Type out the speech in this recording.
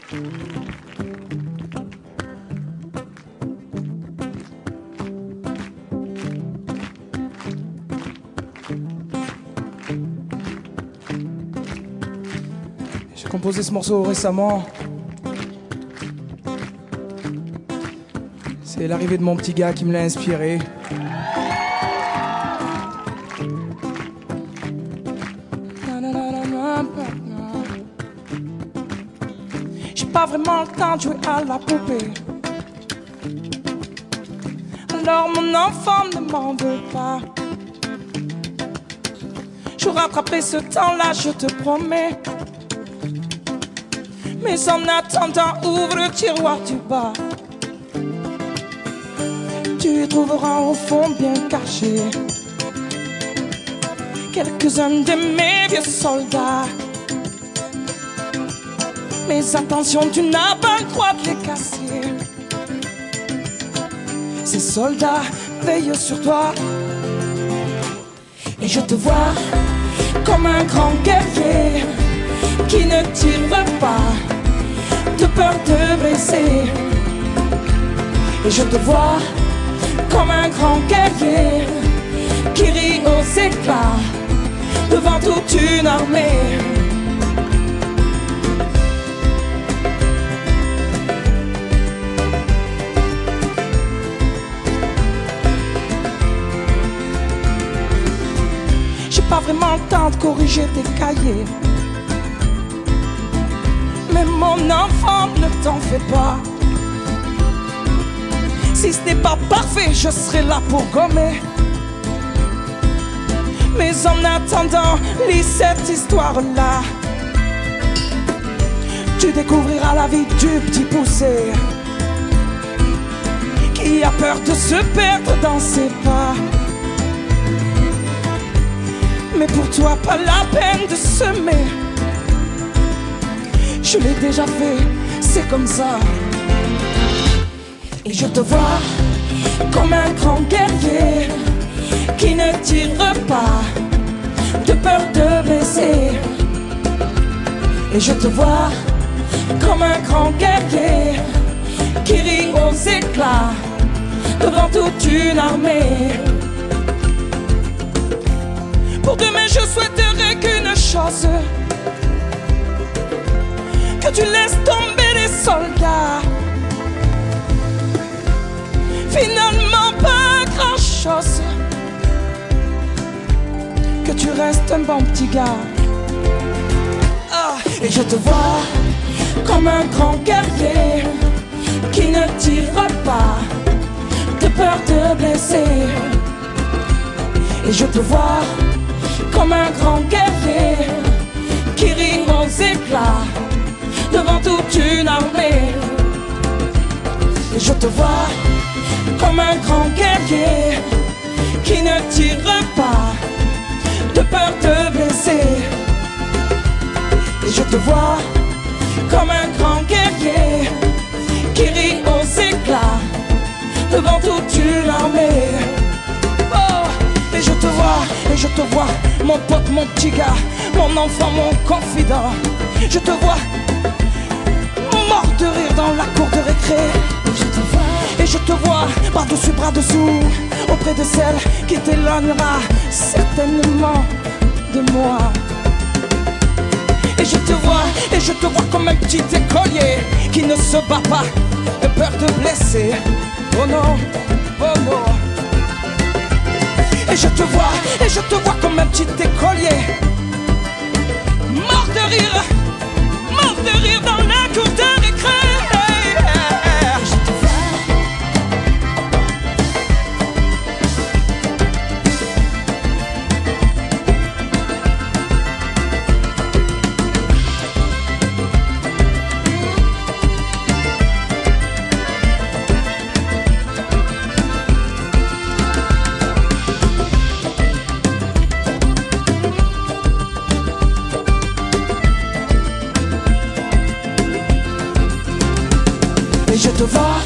J'ai composé ce morceau récemment. C'est l'arrivée de mon petit gars qui me l'a inspiré. J'ai pas vraiment le temps de jouer à la poupée. Alors mon enfant ne m'en veut pas. Je rattraperai ce temps-là, je te promets. Mais en attendant, ouvre le tiroir du bas. Tu trouveras au fond bien caché quelques-uns de mes vieux soldats. Mais attention, tu n'as pas le droit de les casser. Ces soldats veillent sur toi. Et je te vois comme un grand guerrier qui ne tire pas de peur de blesser. Et je te vois comme un grand guerrier qui rit aux éclats devant toute une armée. J'ai pas vraiment le temps de corriger tes cahiers, mais mon enfant, ne t'en fais pas. Si ce n'est pas parfait, je serai là pour gommer. Mais en attendant, lis cette histoire-là. Tu découvriras la vie du petit poussé qui a peur de se perdre dans ses pas. Mais pour toi, pas la peine de semer. Je l'ai déjà fait, c'est comme ça. Et je te vois comme un grand guerrier qui ne tire pas de peur de blesser. Et je te vois comme un grand guerrier qui rit aux éclats devant toute une armée. Pour demain, je souhaiterais qu'une chose, que tu laisses tomber les soldats. Finalement pas grand chose, que tu restes un bon petit gars. Et je te vois comme un grand guerrier qui ne tire pas de peur de blesser. Et je te vois comme un grand guerrier qui rit aux éclats devant toute une armée. Et je te vois comme un grand guerrier qui ne tire pas de peur de blesser. Et je te vois comme un grand guerrier qui rit aux éclats devant toute une armée. Oh, et je te vois, mon pote, mon petit gars, mon enfant, mon confident. Je te vois mort de rire dans la cour de récré. Et je te vois par-dessus, bras-dessous, auprès de celle qui t'éloignera certainement de moi. Et je te vois comme un petit écolier qui ne se bat pas de peur de blesser. Oh non, oh non. Et je te vois comme un petit écolier mort de rire dans la cour de récré. Je te vois